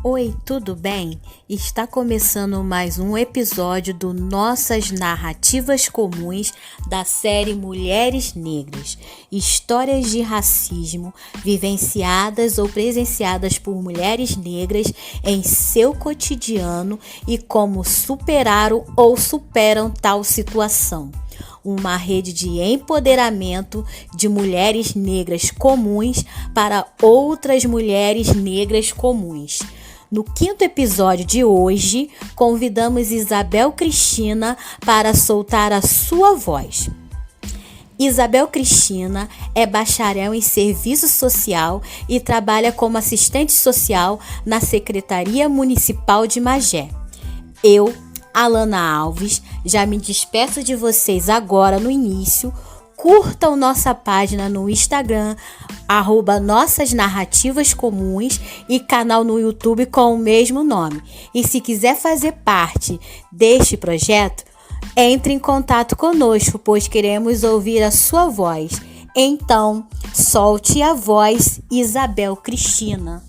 Oi, tudo bem? Está começando mais um episódio do Nossas Narrativas Comuns da série Mulheres Negras, histórias de racismo vivenciadas ou presenciadas por mulheres negras em seu cotidiano e como superaram ou superam tal situação. Uma rede de empoderamento de mulheres negras comuns para outras mulheres negras comuns. No 5º episódio de hoje, convidamos Isabel Cristina para soltar a sua voz. Isabel Cristina é bacharel em Serviço Social e trabalha como assistente social na Secretaria Municipal de Magé. Eu, Alana Alves, já me despeço de vocês agora no início. Curtam nossa página no Instagram, @Nossas Narrativas Comuns, e canal no YouTube com o mesmo nome. E se quiser fazer parte deste projeto, entre em contato conosco, pois queremos ouvir a sua voz. Então, solte a voz, Isabel Cristina.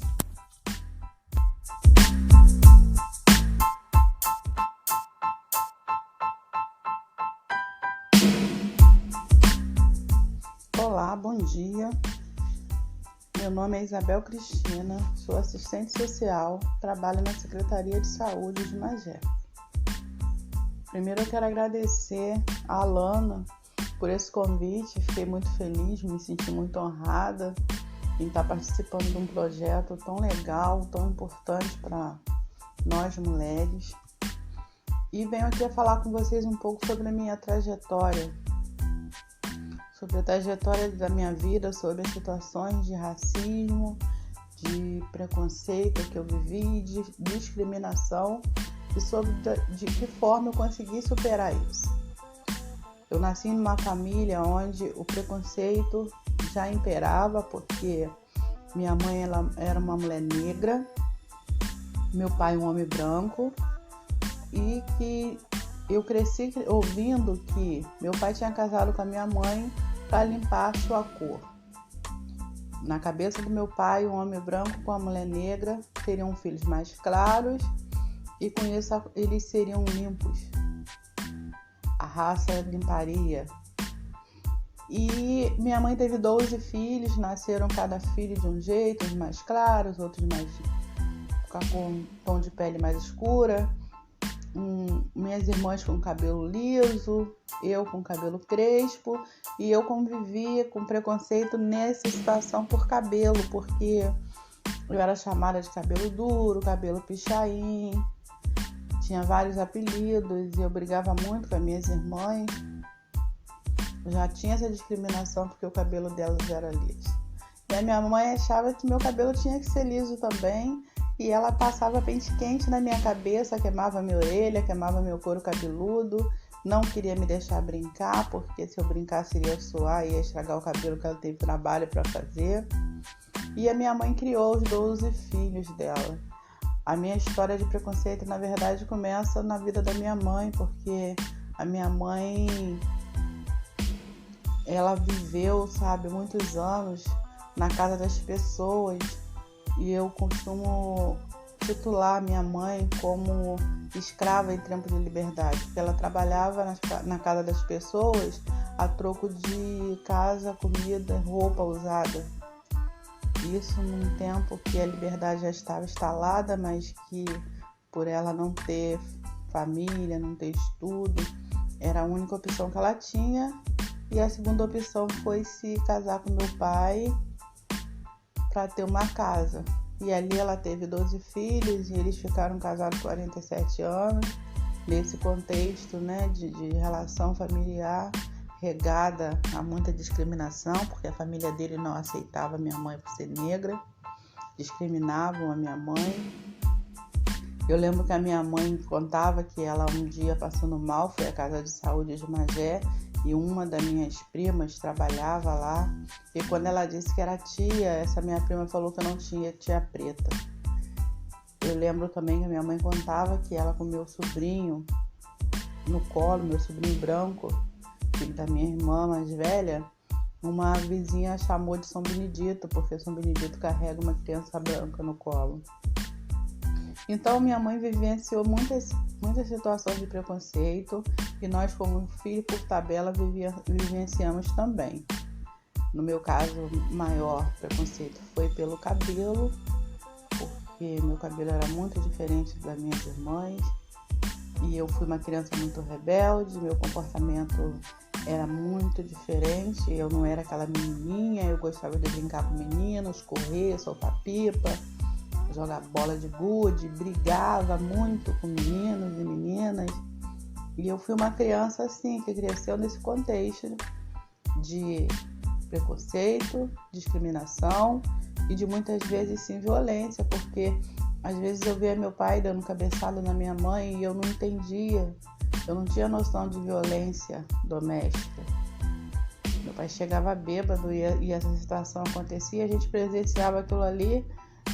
Olá, bom dia. Meu nome é Isabel Cristina, sou assistente social, trabalho na Secretaria de Saúde de Magé. Primeiro eu quero agradecer a Alana por esse convite, fiquei muito feliz, me senti muito honrada em estar participando de um projeto tão legal, tão importante para nós mulheres. E venho aqui a falar com vocês um pouco sobre a minha trajetória, sobre a trajetória da minha vida, sobre as situações de racismo, de preconceito que eu vivi, de discriminação e sobre de que forma eu consegui superar isso. Eu nasci numa família onde o preconceito já imperava, porque minha mãe ela era uma mulher negra, meu pai um homem branco, e que eu cresci ouvindo que meu pai tinha casado com a minha mãe para limpar a sua cor. Na cabeça do meu pai, um homem branco com a mulher negra teriam filhos mais claros e com isso eles seriam limpos. A raça limparia. E minha mãe teve 12 filhos, nasceram cada filho de um jeito, uns mais claros, outros mais com tom de pele mais escura. Minhas irmãs com cabelo liso, eu com cabelo crespo, e eu convivia com preconceito nessa situação por cabelo, porque eu era chamada de cabelo duro, cabelo pichain, tinha vários apelidos e eu brigava muito com as minhas irmãs. Eu já tinha essa discriminação porque o cabelo delas era liso. E a minha mãe achava que meu cabelo tinha que ser liso também, e ela passava pente quente na minha cabeça, queimava minha orelha, queimava meu couro cabeludo, não queria me deixar brincar, porque se eu brincasse iria suar e ia estragar o cabelo que ela teve trabalho para fazer. E a minha mãe criou os 12 filhos dela. A minha história de preconceito, na verdade, começa na vida da minha mãe, porque a minha mãe, ela viveu, muitos anos na casa das pessoas. E eu costumo titular minha mãe como escrava em tempo de liberdade, porque ela trabalhava na casa das pessoas a troco de casa, comida, roupa usada. Isso num tempo que a liberdade já estava instalada, mas que por ela não ter família, não ter estudo, era a única opção que ela tinha. E a segunda opção foi se casar com meu pai para ter uma casa. E ali ela teve 12 filhos e eles ficaram casados 47 anos. Nesse contexto, de relação familiar regada a muita discriminação, porque a família dele não aceitava minha mãe por ser negra, discriminavam a minha mãe. Eu lembro que a minha mãe contava que ela um dia passando mal, foi à casa de saúde de Magé, e uma das minhas primas trabalhava lá, e quando ela disse que era tia, essa minha prima falou que eu não tinha tia preta. Eu lembro também que a minha mãe contava que ela com meu sobrinho no colo, meu sobrinho branco, filho da minha irmã mais velha, uma vizinha chamou de São Benedito, porque São Benedito carrega uma criança branca no colo. Então minha mãe vivenciou muitas situações de preconceito e nós, como filho por tabela, vivenciamos também. No meu caso, o maior preconceito foi pelo cabelo, porque meu cabelo era muito diferente das minhas irmãs e eu fui uma criança muito rebelde, meu comportamento era muito diferente, eu não era aquela menininha, eu gostava de brincar com meninos, correr, soltar pipa, jogar bola de gude, brigava muito com meninos e meninas. E eu fui uma criança assim, que cresceu nesse contexto de preconceito, discriminação e de muitas vezes sim violência, porque às vezes eu via meu pai dando cabeçada na minha mãe e eu não entendia, eu não tinha noção de violência doméstica. Meu pai chegava bêbado e essa situação acontecia, a gente presenciava aquilo ali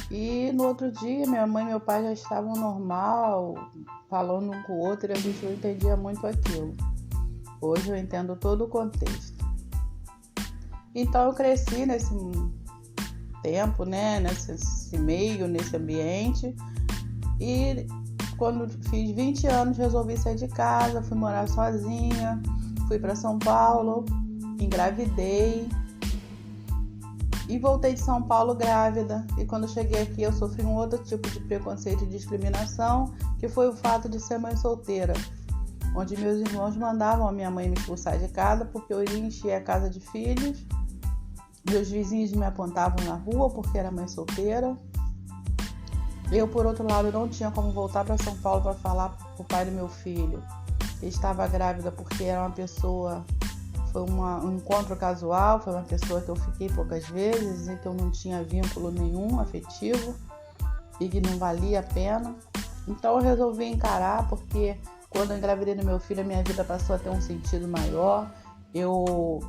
e no outro dia minha mãe e meu pai já estavam normal, falando um com o outro e a gente não entendia muito aquilo. Hoje eu entendo todo o contexto. Então eu cresci nesse tempo, né, nesse meio, nesse ambiente e quando fiz 20 anos resolvi sair de casa, fui morar sozinha, fui para São Paulo, engravidei e voltei de São Paulo grávida. E quando cheguei aqui eu sofri um outro tipo de preconceito e discriminação, que foi o fato de ser mãe solteira, onde meus irmãos mandavam a minha mãe me expulsar de casa porque eu iria encher a casa de filhos. Meus vizinhos me apontavam na rua porque era mãe solteira. Eu, por outro lado, não tinha como voltar para São Paulo para falar para o pai do meu filho que estava grávida, porque era uma pessoa, foi um encontro casual, foi uma pessoa que eu fiquei poucas vezes e que eu não tinha vínculo nenhum afetivo e que não valia a pena. Então eu resolvi encarar, porque quando eu engravidei do meu filho, a minha vida passou a ter um sentido maior. Eu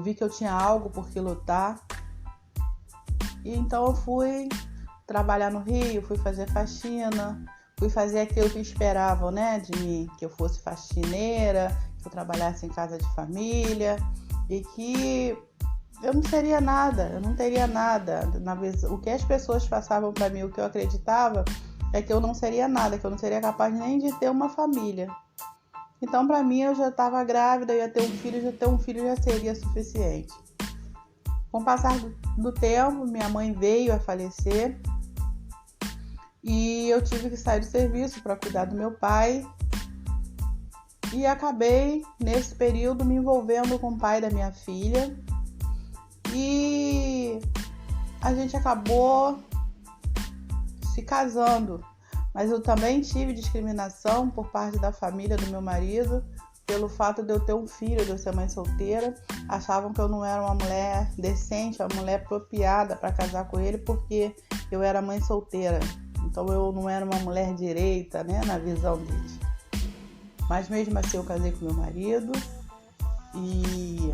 vi que eu tinha algo por que lutar. E então eu fui trabalhar no Rio, fui fazer faxina, fui fazer aquilo que esperavam, né, de mim, que eu fosse faxineira, que eu trabalhasse em casa de família e que eu não seria nada, eu não teria nada. O que as pessoas passavam para mim, o que eu acreditava, é que eu não seria nada, que eu não seria capaz nem de ter uma família. Então, para mim, eu já estava grávida, eu ia ter um filho já seria suficiente. Com o passar do tempo, minha mãe veio a falecer e eu tive que sair do serviço para cuidar do meu pai e acabei, nesse período, me envolvendo com o pai da minha filha e a gente acabou se casando. Mas eu também tive discriminação por parte da família do meu marido, pelo fato de eu ter um filho, de eu ser mãe solteira. Achavam que eu não era uma mulher decente, uma mulher apropriada para casar com ele, porque eu era mãe solteira. Então eu não era uma mulher direita, né, na visão deles. Mas mesmo assim eu casei com meu marido e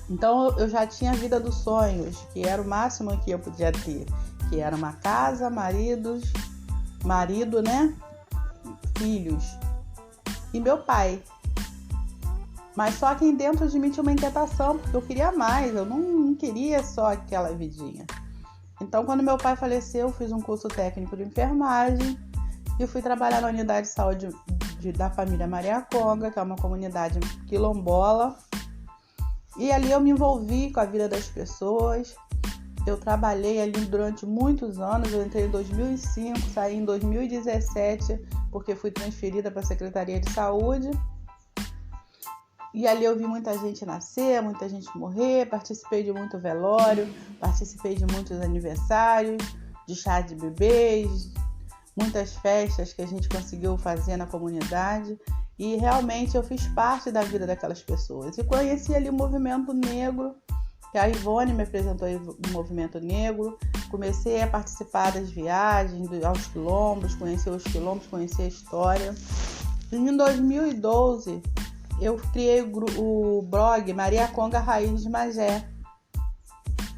então eu já tinha a vida dos sonhos, que era o máximo que eu podia ter, que era uma casa, marido, né? Filhos e meu pai. Mas só que dentro de mim tinha uma inquietação, porque eu queria mais, eu não queria só aquela vidinha. Então, quando meu pai faleceu, eu fiz um curso técnico de enfermagem e fui trabalhar na unidade de saúde da família Mariaconga, que é uma comunidade quilombola. E ali eu me envolvi com a vida das pessoas. Eu trabalhei ali durante muitos anos, eu entrei em 2005, saí em 2017, porque fui transferida para a Secretaria de Saúde. E ali eu vi muita gente nascer, muita gente morrer, participei de muito velório, participei de muitos aniversários, de chá de bebês, muitas festas que a gente conseguiu fazer na comunidade. E realmente eu fiz parte da vida daquelas pessoas. E conheci ali o movimento negro, que a Ivone me apresentou o movimento negro. Comecei a participar das viagens aos quilombos, conhecer os quilombos, conhecer a história. E em 2012, eu criei o blog Mariaconga Raiz de Magé,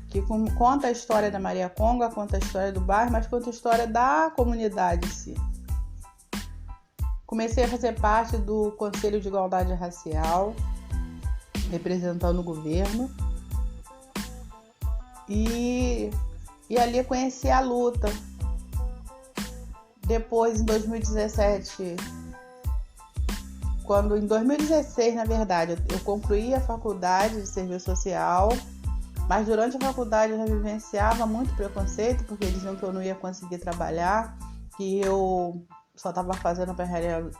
que conta a história da Mariaconga, conta a história do bairro, mas conta a história da comunidade em si. Comecei a fazer parte do Conselho de Igualdade Racial, representando o governo. E ali eu conheci a luta. Depois, em 2017, em 2016, na verdade, eu concluí a faculdade de serviço social, mas durante a faculdade eu já vivenciava muito preconceito, porque eles diziam que eu não ia conseguir trabalhar, que eu só estava fazendo para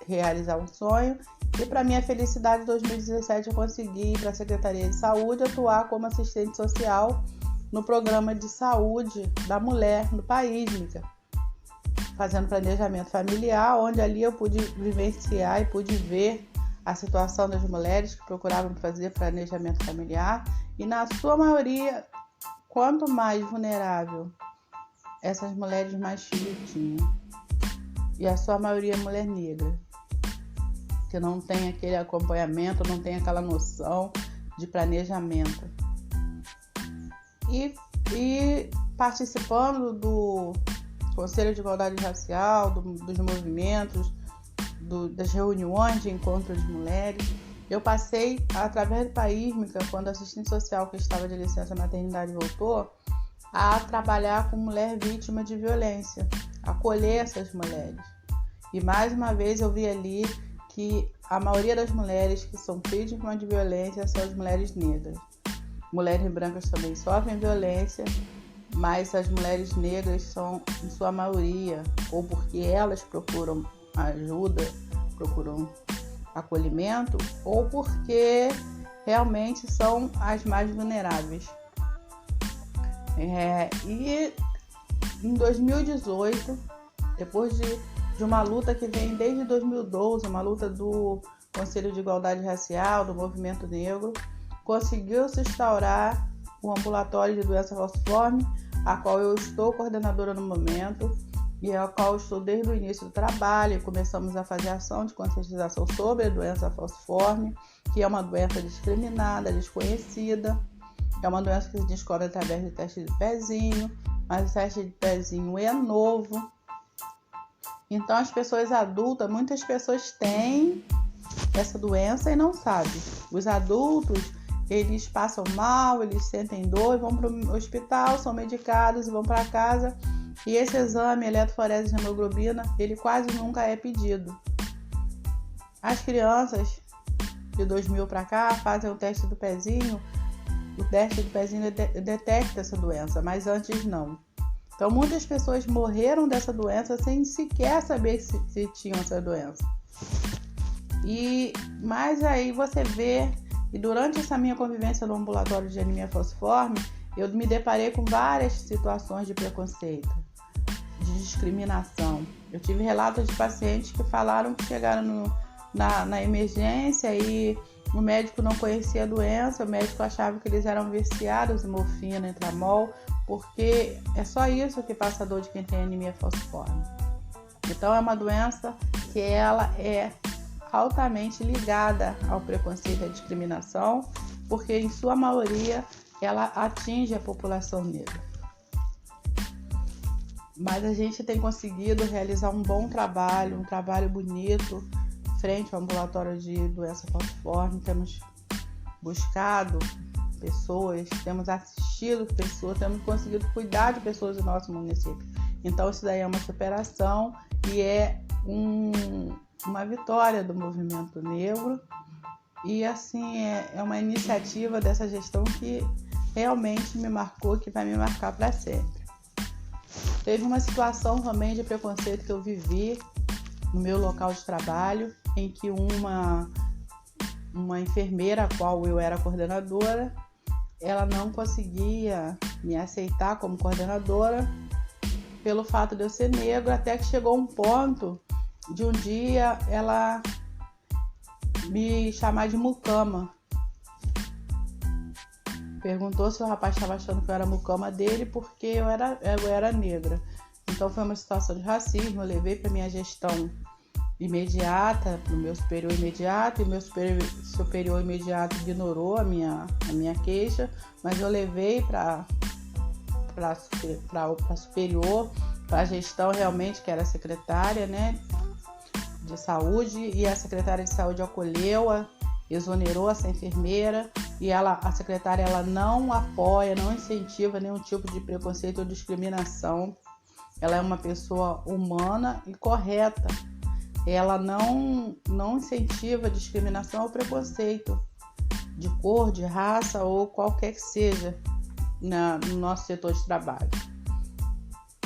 realizar um sonho. E para minha felicidade, em 2017 eu consegui ir para a Secretaria de Saúde atuar como assistente social no programa de saúde da mulher no país, fazendo planejamento familiar, onde ali eu pude vivenciar e pude ver a situação das mulheres que procuravam fazer planejamento familiar. E na sua maioria, quanto mais vulnerável, essas mulheres mais filhos tinham. E a sua maioria é mulher negra, que não tem aquele acompanhamento, não tem aquela noção de planejamento. E participando do Conselho de Igualdade Racial, dos movimentos, das reuniões de encontro de mulheres, eu passei, através do país, quando a assistente social que estava de licença maternidade voltou, a trabalhar com mulher vítima de violência, acolher essas mulheres. E mais uma vez eu vi ali que a maioria das mulheres que são vítimas de violência são as mulheres negras. Mulheres brancas também sofrem violência, mas as mulheres negras são, em sua maioria, ou porque elas procuram ajuda, procuram acolhimento, ou porque realmente são as mais vulneráveis. E em 2018, depois de uma luta que vem desde 2012, uma luta do Conselho de Igualdade Racial, do Movimento Negro, conseguiu-se instaurar o ambulatório de doença falciforme, a qual eu estou coordenadora no momento, e a qual eu estou desde o início do trabalho. Começamos a fazer ação de conscientização sobre a doença falciforme, que é uma doença discriminada, desconhecida. É uma doença que se descobre através do teste de pezinho, mas o teste de pezinho é novo. Então, as pessoas adultas, muitas pessoas têm essa doença e não sabem. Os adultos, eles passam mal, eles sentem dor e vão para o hospital, são medicados e vão para casa. E esse exame, eletroforese de hemoglobina, ele quase nunca é pedido. As crianças de 2000 para cá fazem o teste do pezinho. O teste do pezinho detecta essa doença, mas antes não. Então, muitas pessoas morreram dessa doença sem sequer saber se tinham essa doença. Mas aí você vê, e durante essa minha convivência no ambulatório de anemia falciforme, eu me deparei com várias situações de preconceito, de discriminação. Eu tive relatos de pacientes que falaram que chegaram na emergência e o médico não conhecia a doença, o médico achava que eles eram viciados em morfina, em tramol, porque é só isso que passa a dor de quem tem anemia falciforme. Então é uma doença que ela é altamente ligada ao preconceito e à discriminação, porque em sua maioria ela atinge a população negra. Mas a gente tem conseguido realizar um bom trabalho, um trabalho bonito, frente ao ambulatório de doença falciforme. Temos buscado pessoas, temos assistido pessoas, temos conseguido cuidar de pessoas do nosso município. Então isso daí é uma superação e é uma vitória do movimento negro. E assim, é uma iniciativa dessa gestão que realmente me marcou, que vai me marcar para sempre. Teve uma situação também de preconceito que eu vivi no meu local de trabalho, em que uma enfermeira, a qual eu era coordenadora, ela não conseguia me aceitar como coordenadora pelo fato de eu ser negro, até que chegou um ponto de um dia ela me chamar de mucama. Perguntou se o rapaz estava achando que eu era mucama dele porque eu era negra. Então foi uma situação de racismo. Eu levei para minha gestão imediata, para o meu superior imediato, e o meu superior imediato ignorou a minha queixa, mas eu levei para superior, para a gestão realmente, que era a secretária, né, de saúde, e a secretária de saúde acolheu-a, exonerou essa enfermeira, e a secretária ela não apoia, não incentiva nenhum tipo de preconceito ou discriminação ela é uma pessoa humana e correta. Ela não incentiva discriminação ou preconceito de cor, de raça ou qualquer que seja no nosso setor de trabalho.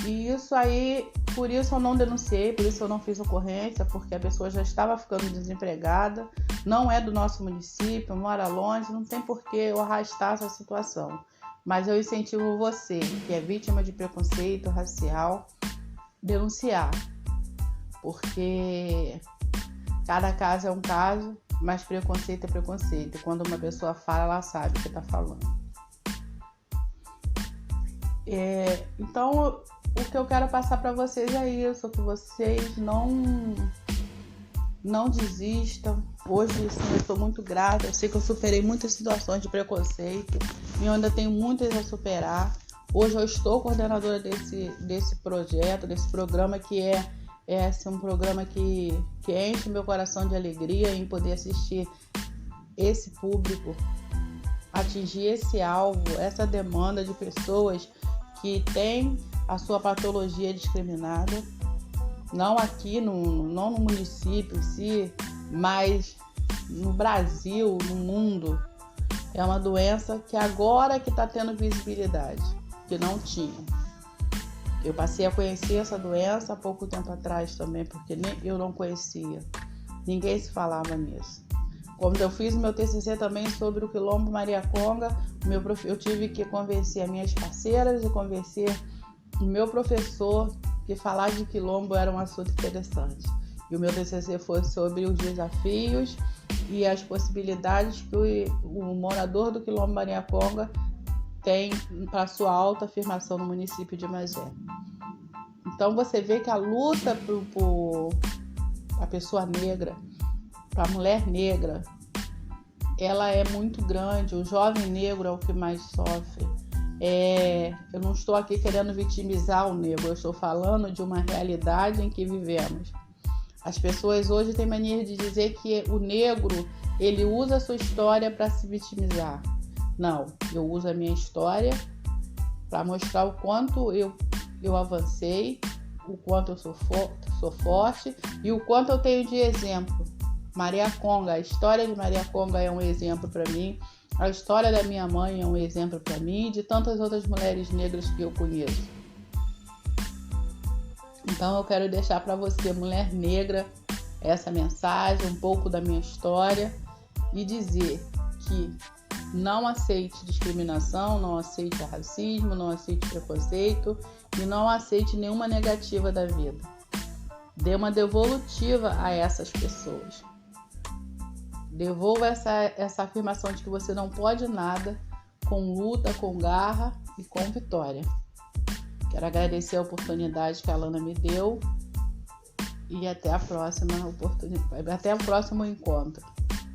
E isso aí, por isso eu não denunciei, por isso eu não fiz ocorrência, porque a pessoa já estava ficando desempregada, não é do nosso município, mora longe, não tem por que eu arrastar essa situação. Mas eu incentivo você, que é vítima de preconceito racial, denunciar, porque cada caso é um caso, mas preconceito é preconceito. E quando uma pessoa fala, ela sabe o que está falando. Então, o que eu quero passar para vocês é isso, que vocês não desistam. Hoje, sim, eu estou muito grata. Eu sei que eu superei muitas situações de preconceito e eu ainda tenho muitas a superar. Hoje eu estou coordenadora desse projeto, desse programa, que é um programa que enche meu coração de alegria em poder assistir esse público, atingir esse alvo, essa demanda de pessoas que têm a sua patologia discriminada, não aqui, não no município em si, mas no Brasil, no mundo. É uma doença que agora que está tendo visibilidade, que não tinha. Eu passei a conhecer essa doença há pouco tempo atrás também, porque nem eu não conhecia. Ninguém se falava nisso. Quando eu fiz o meu TCC também sobre o Quilombo Mariaconga, eu tive que convencer as minhas parceiras e convencer o meu professor que falar de Quilombo era um assunto interessante. E o meu TCC foi sobre os desafios e as possibilidades que o morador do Quilombo Mariaconga tem para sua autoafirmação no município de Magé. Então você vê que a luta por a pessoa negra, para a mulher negra, ela é muito grande. O jovem negro é o que mais sofre. Eu não estou aqui querendo vitimizar o negro, eu estou falando de uma realidade em que vivemos. As pessoas hoje têm mania de dizer que o negro, ele usa a sua história para se vitimizar. Não, eu uso a minha história para mostrar o quanto eu avancei, o quanto eu sou forte e o quanto eu tenho de exemplo. Mariaconga, a história de Mariaconga é um exemplo para mim, a história da minha mãe é um exemplo para mim e de tantas outras mulheres negras que eu conheço. Então eu quero deixar para você, mulher negra, essa mensagem, um pouco da minha história e dizer que não aceite discriminação, não aceite racismo, não aceite preconceito e não aceite nenhuma negativa da vida. Dê uma devolutiva a essas pessoas. Devolva essa afirmação de que você não pode nada com luta, com garra e com vitória. Quero agradecer a oportunidade que a Alana me deu e até o próximo encontro.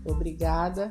Obrigada.